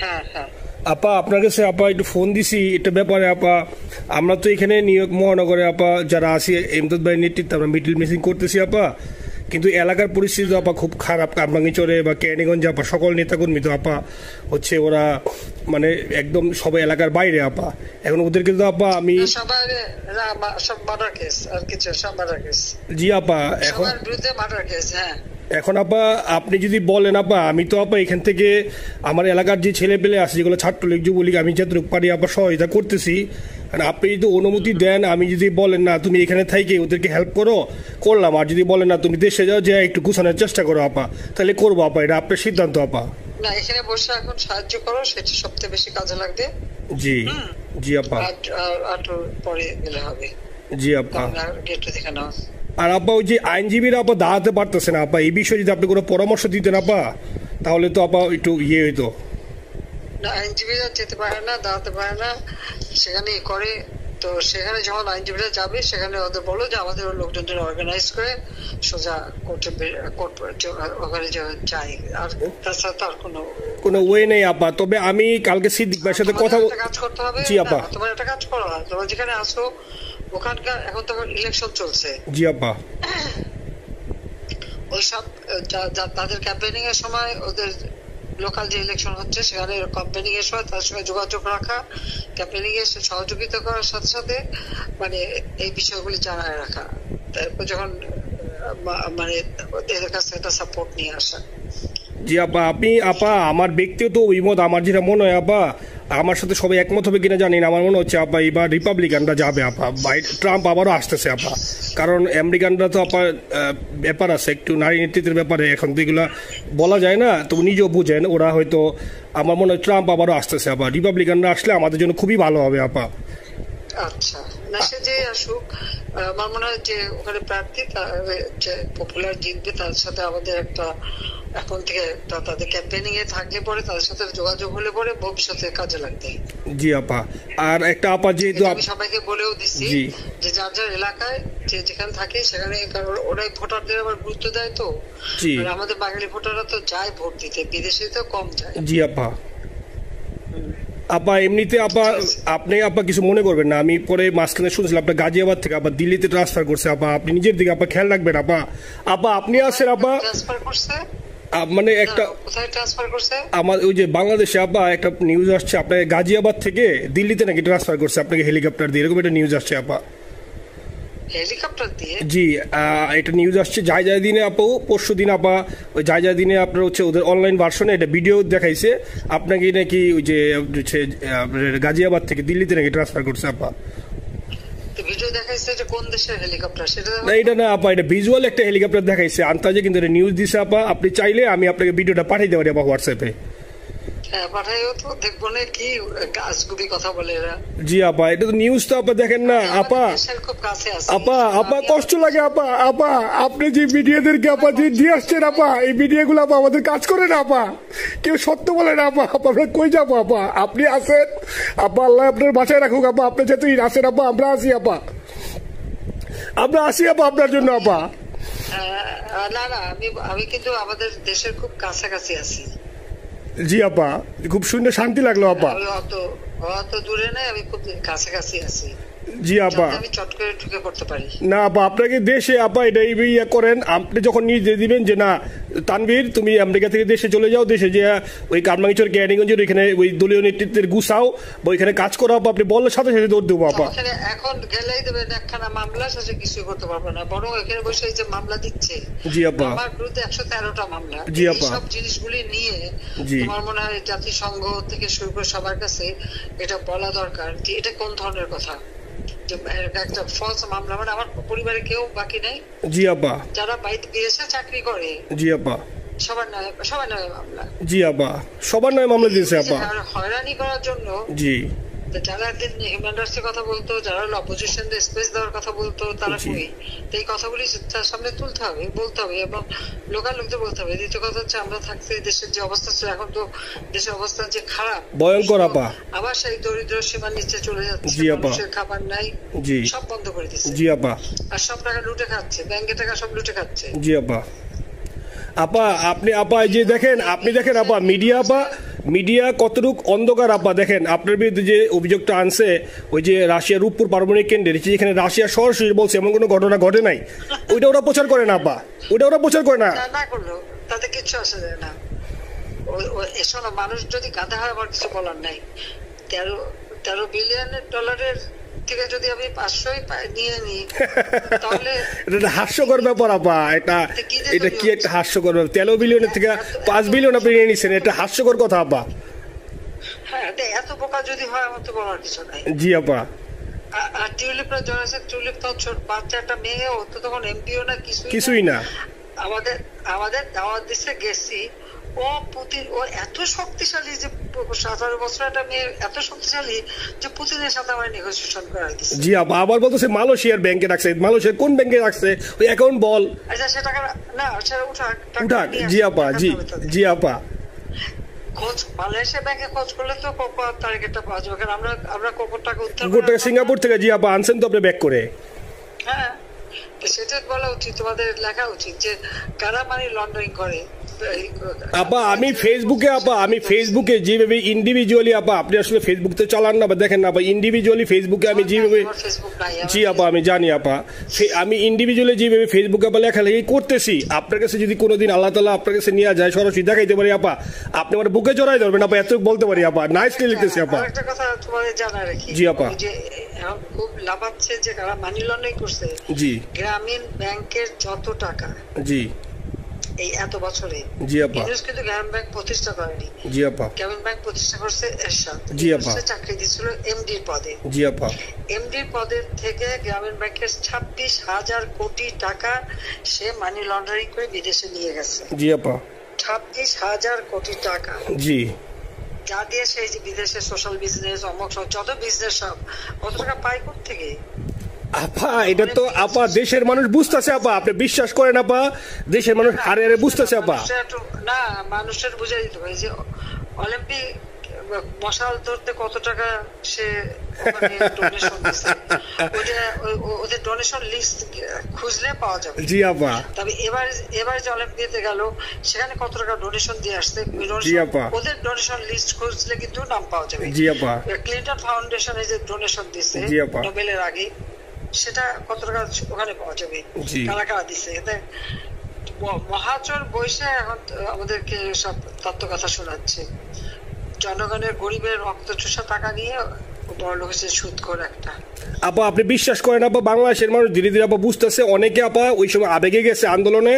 হ্যাঁ হ্যাঁ। আপা আপনার কাছে আপা একটু ফোন দিছি এটা ব্যাপারে আপা। আমরা তো এখানে নিউ ইয়র্ক মহানগরে আপা যারা আছি এমদাদ ভাই নেতৃত্বে আমরা মিডিল মিসিং করতেছি আপা, কিন্তু এলাকার পরিস্থিতি আপা খুব খারাপ। কারমাঙ্গিচরে বা ক্যানিগঞ্জে আপা সকল নেতাকর্মী তো আপা হচ্ছে ওরা মানে একদম সবাই এলাকার বাইরে আপা। এখন ওদেরকে তো আপা আমি সবার সব মার্ডার কেস আর কিছু সব মার্ডার কেস। জি আপা এখন সবার বিরুদ্ধে মার্ডার কেস। হ্যাঁ এখন আপা আপনি যদি বলেন আপা আমি তো আপা এখান থেকে আমার এলাকার যে ছেলে পেলে আছে যেগুলো ছাত্রলীগ যুবলীগ আমি যতটুকু পারি আপা সহায়তা করতেছি। আপনি যদি অনুমতি দেন, আমি যদি বলেন না তুমি এখানে থাইকে ওদেরকে হেল্প করো করলাম, আর যদি বলেন না তুমি দেশে যাও যে একটু গুছানোর চেষ্টা করো আপা, তাহলে করবো আপা। এটা আপনার সিদ্ধান্ত আপা। না এখানে বসে এখন সাহায্য করো, সেটা সবচেয়ে বেশি কাজে লাগবে। জি জি আপা। আর পরে গেলে হবে। জি আপা। গেটটা দেখে নাও। আর আপা ওই যে আইনজীবীরা আপা দাঁড়াতে পারতেছে না আপা, এই বিষয়ে যদি আপনি কোনো পরামর্শ দিতেন আপা তাহলে তো আপা একটু ইয়ে হইতো। না আইনজীবীরা যেতে পারে না, দাঁড়াতে পারে না, সেখানে করে। তো সেখানে যখন আইনজীবীরা যাবে সেখানে ওদের বলো যে আমাদের লোকজনদের অর্গানাইজ করে সোজা কোর্টে ওখানে যাই। আর তাছাড়া তো আর কোনো ওয়ে নেই আপা। তবে আমি কালকে সিদ্দিক ভাইয়ের সাথে কথা কাজ করতে হবে। জি আপা। তোমার একটা কাজ করো, তোমার যেখানে আসো ওখানকার এখন তো ইলেকশন চলছে। জি আপা। ওইসব তাদের ক্যাম্পেনিং এর সময় ওদের লোকাল যে ইলেকশন হচ্ছে সেখানে ক্যাম্পেনিং এর সময় তার সঙ্গে যোগাযোগ রাখা, ক্যাম্পেনিং এর সহযোগিতা করার সাথে সাথে মানে এই বিষয়গুলি জানায় রাখা, তারপর যখন মানে ওদের কাছে একটা সাপোর্ট নিয়ে আসা। জি আপা। আপনি আপা আমার ব্যক্তিগত অভিমত আমার যেটা মনে হয় আপা, আমার সাথে সবাই একমত হবে কিনা জানি না, আমার মনে হচ্ছে আপা এবার রিপাবলিকানরা যাবে আপা। ট্রাম্প আবারও আসতেছে আপা, কারণ আমেরিকানরা তো আপা ব্যাপার আছে একটু নারী নেতৃত্বের ব্যাপারে, এখন তো এগুলো বলা যায় না, তো নিজেও বুঝেন ওরা হয়তো। আমার মনে হয় ট্রাম্প আবারও আসতেছে আপা, রিপাবলিকানরা আসলে আমাদের জন্য খুবই ভালো হবে আপা। আচ্ছা না সে যে আসুক, আমার মনে হয় যে ওখানে প্রার্থী যে পপুলার জিতবে তার সাথে আমাদের একটা এখন থেকে তাদের ক্যাম্পেনিং এ থাকলে পরে তাদের সাথে যোগাযোগ হলে পরে ভবিষ্যতে কাজে লাগবে। জি আপা। আর একটা আপা যেহেতু আমি সবাইকে বলেও দিচ্ছি যে যার যার এলাকায় যে যেখানে থাকে সেখানে, কারণ ওরাই ভোটারদের আবার গুরুত্ব দেয়। তো আমাদের বাঙালি ভোটাররা তো যায় ভোট দিতে, বিদেশে তো কম যায়। জি আপা। আপা এমনিতে আপা আপনি আপা কিছু মনে করবেন না, আমি পরে মাঝখানে শুনছিলাম আপনার গাজিয়াবাদ থেকে আপা দিল্লিতে ট্রান্সফার করছে আপা, আপনি নিজের দিকে আপা খেয়াল রাখবেন আপা। আপা আপনি আছেন আপা ট্রান্সফার করছে মানে একটা কোথায় ট্রান্সফার করছে আমার ওই যে বাংলাদেশে আপা একটা নিউজ আসছে আপনাকে গাজিয়াবাদ থেকে দিল্লিতে নাকি ট্রান্সফার করছে আপনাকে হেলিকপ্টার দিয়ে, এরকম একটা নিউজ আসছে আপা। হেলিকপ্টার দিয়ে? জি এটা নিউজ আসছে যায় যায় দিনে আপু, পরশু দিন আপা ওই যায় যায় দিনে আপনার হচ্ছে ওদের অনলাইন ভার্সনে এটা ভিডিও দেখাইছে আপনাকে নাকি ওই যে গাজিয়াবাদ থেকে দিল্লিতে নাকি ট্রান্সফার করছে আপা। ভিডিও দেখাইছে যে কোন দেশের হেলিকপ্টার সেটা না এটা না আপা, এটা ভিজুয়াল একটা হেলিকপ্টার দেখাইছে আন্তাজে, কিন্তু এটা নিউজ দিছে আপা। আপনি চাইলে আমি আপনাকে ভিডিওটা পাঠিয়ে দিতে পারি আপা হোয়াটসঅ্যাপে। পাঠাইও তো, দেখবো না কি গাছগুবি কথা বলে এরা। জি আপা এটা তো নিউজ তো আপা দেখেন না আপা। আপা আপা কষ্ট লাগে আপা। আপা আপনি যে মিডিয়াদেরকে আপা যে দিয়ে আসছেন আপা, এই মিডিয়াগুলো আপা আমাদের কাজ করে না আপা, কেউ সত্য বলে না আপা। আমরা কই যাবো আপা, আপনি আসেন আপা, আল্লাহ আপনার বাসায় রাখুক আপা, আপনি যেহেতু আসেন আপা আমরা আসি আপা, আমরা আসি আপা আপনার জন্য আপা। না না আমি কিন্তু আমাদের দেশের খুব কাছাকাছি আছি। জি আপা খুব শুনে শান্তি লাগলো আপা। অত দূরে নাই, আমি খুব কাছাকাছি আছি। জি আপা আমি চট করে ঢুকে পড়তে পারি না আপা। আপনাকে দেশে আপা এটা ইয়ে করেন, আপনি যখন নিয়ে দিবেন যে না তানভীর তুমি আমেরিকা থেকে দেশে চলে যাও, দেশে যে ওই কারমাঙ্গিচর ক্যানিগঞ্জের ওইখানে ওই দলীয় নেতৃত্বের গুছাও বা ওইখানে কাজ করো আপা, আপনি বললে সাথে সাথে দৌড় দেবো আপা। এখন গেলেই দেবেন একখানা মামলা, সাথে কিছু করতে পারবে না, বরং এখানে বসে যে মামলা দিচ্ছে। জি আপা। আমার বিরুদ্ধে 113টা মামলা। জি আপা। সব জিনিসগুলি নিয়ে আমার মনে হয় জাতিসংঘ থেকে শুরু করে সবার কাছে এটা বলা দরকার যে এটা কোন ধরনের কথা, একটা ফলস মামলা। মানে আমার পরিবারে কেউ বাকি নাই। জি আপা। যারা বাইরে বিদেশে চাকরি করে জি আপা সবার নামে মামলা। জি আপা সবার নামে মামলা দিয়েছে আপা, হয়রানি করার জন্য। জি যারা একদিন হিউম্যান রাইটস এর কথা বলতো, যারা অপোজিশনদের স্পেস দেওয়ার কথা বলতো, তারা কই? এই কথাগুলি তার সামনে তুলতে হবে, বলতে হবে এবং লোকাল লোকদের বলতে হবে। দ্বিতীয় কথা হচ্ছে আমরা থাকতে দেশের যে অবস্থা ছিল, এখন তো দেশের অবস্থা যে খারাপ ভয়ঙ্কর আপা, আবার সেই দরিদ্র সীমার নিচে চলে যাচ্ছে, মানুষের খাবার নাই, সব বন্ধ করে দিচ্ছে। জি আপা। আর সব টাকা লুটে খাচ্ছে, ব্যাংকের টাকা সব লুটে খাচ্ছে। জি আপা। আপা আপনি আপা যে দেখেন, আপনি দেখেন আপা মিডিয়া আপা মিডিয়া কতটুক অন্ধকার আপা দেখেন আপনার বিরুদ্ধে যে অভিযোগটা আনছে ওই যে রাশিয়ার রূপপুর পারমাণবিক কেন্দ্রে যেখানে রাশিয়া সরাসরি বলছে এমন কোনো ঘটনা ঘটে নাই, ওইটা ওরা প্রচার করে না আপা, ওইটা ওরা প্রচার করে না। না করলো তাতে কিচ্ছু আসে যায় না। শোনো, মানুষ যদি গাধা হয় আমার কিছু বলার নাই। 13 বিলিয়ন ডলারের থেকে যদি আমি 500 নিয়ে নিই তাহলে এটা হাস্যকর ব্যাপার আপা। এটা কি একটা হাস্যকর ব্যাপার, 13 বিলিয়নের থেকে 5 বিলিয়ন আপনি নিয়ে নিচ্ছেন, এটা হাস্যকর কথা আপা। হ্যাঁ, এত বোকা যদি হয় আমার তো বলার কিছু নাই। জি আপা। আর টিউলিপরা জড়াইছে, টিউলিপ তো ছোট বাচ্চা একটা মেয়ে, ও তো তখন এমপিও না, কিছুই না। আমাদের দাওয়াত দিচ্ছে, গেছি। ও এত শক্তিশালী যে 17 বছর একটা মেয়ে এত শক্তিশালী যে পুতিনের সাথে আমার নেগোসিয়েশন করাই দিচ্ছে। জি আপা, আবার বলতেছে মালয়েশিয়ার ব্যাংকে রাখছে, মালয়েশিয়ার কোন ব্যাংকে রাখছে ওই অ্যাকাউন্ট বল। আচ্ছা সে টাকা না, সেটা উঠাক। জি আপা, জি আপা। খোঁজ মালয়েশিয়া ব্যাংকে খোঁজ করলে তো কোকো টার্গেটটা পাওয়া যাবে, কারণ আমরা কোকোর টাকা উত্তর সিঙ্গাপুর থেকে। জি আপা, আনছেন তো আপনি ব্যাক করে। হ্যাঁ, সেটা বলা উচিত, তোমাদের লেখা উচিত যে কারা মানি লন্ডারিং করে। আপা আমি ফেসবুকে যেভাবে ইন্ডিভিজুয়ালি আপা, আপনি আসলে ফেসবুক তো চালান না বা দেখেন না আপা, ইন্ডিভিজুয়ালি ফেসবুকে আমি যেভাবে, জি আপা আমি জানি আপা, আমি ইন্ডিভিজুয়ালি যেভাবে ফেসবুকে আপা লেখালেখি করতেছি, আপনার কাছে যদি কোনোদিন আল্লাহ তাআলা আপনার কাছে নিয়ে যায়, সরাসরি দেখাইতে পারি আপা, আপনি আমার বুকে জড়াই ধরবেন আপা, এত বলতে পারি আপা। নাইসলি লিখতেছি আপা। একটা কথা তোমাদের জানা রাখি, জি আপা, যে খুব লাভাচ্ছে যে কারা মানি লন্ডারিং করছে। জি, গ্রামীণ ব্যাংকের যত টাকা, জি এই এত বছরে, জি আপা, কিন্তু গ্রামীণ ব্যাংক প্রতিষ্ঠা করেনি। জি আপা, গ্রামীণ ব্যাংক প্রতিষ্ঠা করছে এরশাদ। জি আপা, চাকরি দিয়েছিল এমডির পদে। জি আপা, এমডির পদের থেকে গ্রামীণ ব্যাংকের 26,000 কোটি টাকা সে মানি লন্ডারিং করে বিদেশে নিয়ে গেছে। জি আপা, 26,000 কোটি টাকা। জি, যা দিয়ে সেই যে বিদেশে সোশ্যাল বিজনেস, অমক যত বিজনেস সব কত টাকা পায় থেকে। আপা এটা তো আপা দেশের মানুষ বুঝতেছে আপা, আপনি বিশ্বাস করেন আপা, দেশের মানুষ হারে হারে বুঝতেছে আপা। না, মানুষের বুঝাই দিতে হবে যে অলিম্পিক মশাল ধরতে কত টাকা সে ডোনেশন দিচ্ছে, ওদের ডোনেশন লিস্ট খুঁজলে পাওয়া যাবে। জি আপা। তবে এবার যে অলিম্পিয়াতে গেল সেখানে কত টাকা ডোনেশন দিয়ে আসছে, জি আপা, ওদের ডোনেশন লিস্ট খুঁজলে কিন্তু নাম পাওয়া যাবে। জি আপা। ক্লিন্টন ফাউন্ডেশনে যে ডোনেশন দিচ্ছে নোবেলের আগে, সেটা কত টাকা ওখানে পাওয়া যাবে, কারা কারা দিচ্ছে। এতে মহাচর বৈশে এখন আমাদেরকে সব তত্ত্ব কথা শোনাচ্ছে, জনগণের গরিবের রক্ত চুষা টাকা নিয়ে বড় লোক হচ্ছে সুদখোর একটা। আপা আপনি বিশ্বাস করেন আপা, বাংলাদেশের মানুষ ধীরে ধীরে আপা বুঝতেছে, অনেকে আপা ওই সময় আবেগে গেছে আন্দোলনে,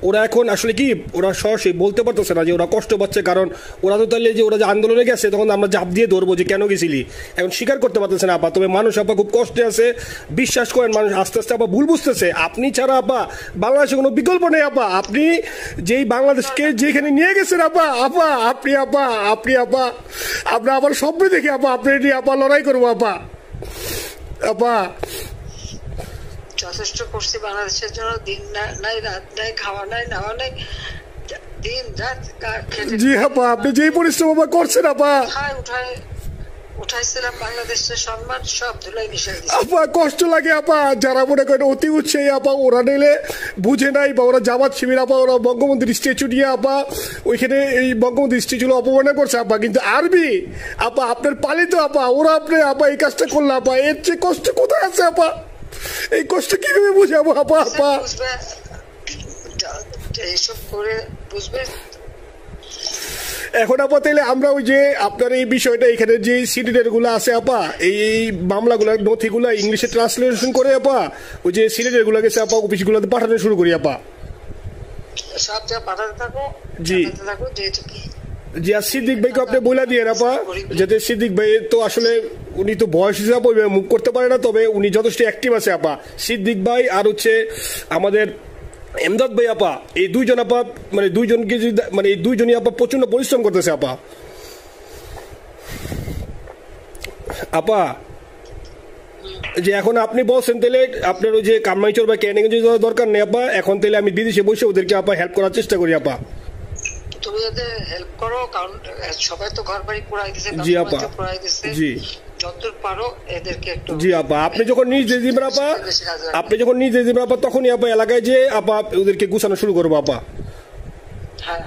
ওরা এখন আসলে কি ওরা সরাসরি বলতে পারতেছে না যে ওরা কষ্ট পাচ্ছে, কারণ ওরা তো তাহলে যে ওরা যে আন্দোলনে গেছে তখন আমরা জাপ দিয়ে ধরবো যে কেন গেছিলি, এখন স্বীকার করতে পারতেছে না আপা। তবে মানুষ আপা খুব কষ্টে আছে, বিশ্বাস করেন মানুষ আস্তে আস্তে আপা ভুল বুঝতেছে। আপনি ছাড়া আপা বাংলাদেশে কোনো বিকল্প নেই আপা, আপনি যেই বাংলাদেশকে যেখানে নিয়ে গেছেন আপা, আপনি আমার স্বপ্ন দেখি আপা, আপনি নিয়ে আপা লড়াই করবো আপা। আপা যথেষ্ট করছি বাংলাদেশের জন্য, দিন নাই রাত নাই, খাওয়া নাই নাওয়া নাই, দিন রাত খেটে। জি আপা, আপনি যেই পরিশ্রম আপা করছেন আপা, উঠাইছিলাম বাংলাদেশের সম্মান সব ধুলাই মিশাই দিয়েছে আপা। কষ্ট লাগে আপা, যারা মনে করেন অতি উৎসাহী আপা, ওরা নিলে বুঝে নাই বা ওরা জামাত শিবির আপা, ওরা বঙ্গবন্ধুর স্ট্যাচু নিয়ে আপা ওইখানে এই বঙ্গবন্ধুর স্ট্যাচু অপমাননা করছে আপা, কিন্তু আরবি আপা আপনার পালিত আপা, ওরা আপনি আপা এই কাজটা করলো আপা, এর চেয়ে কষ্ট কোথায় আছে আপা? এই কষ্ট কিভাবে বুঝাবো আপা? এইসব করে বুঝবে। এখন আপা তাইলে আমরা ওই যে আপনার এই বিষয়টা এখানে যে সিডিডের গুলো আছে আপা, এই মামলাগুলো নথিগুলো ইংলিশে ট্রান্সলেশন করে আপা ওই যে সিডিডের গুলো গেছে আপা অফিসগুলোতে পাঠানো শুরু করি আপা। সব যা পাঠাতে থাকো, জি যেহেতু কি জি। আর সিদ্দিক ভাইকে আপনি বলে দিয়ে আপা, যাতে সিদ্দিক ভাই তো আসলে উনি তো বয়স হিসাবে মুভ করতে পারে না, তবে উনি যথেষ্ট অ্যাক্টিভ আছে আপা। সিদ্দিক ভাই আর হচ্ছে আমাদের এমদাদ ভাই আপা, এই দুইজন আপা মানে দুইজনকে মানে এই দুইজনই আপা প্রচন্ড পরিশ্রম করতেছে আপা। আপা যে এখন আপনি বলছেন তাহলে আপনার ওই যে কামাইচর বা ক্যানিং দরকার নেই আপা, এখন তাহলে আমি বিদেশে বসে ওদেরকে আপা হেল্প করার চেষ্টা করি আপা। তুমি যাতে হেল্প করো, কারণ সবাই তো ঘর বাড়ি পুরাই দিছে। জি আপা, জি যতদূর পারো এদেরকে একটু। জি আপা, আপনি যখন নিজে দিবেন আপা তখনই আপা এলাকায় যে আপা ওদেরকে গুছানো শুরু করবো আপা। হ্যাঁ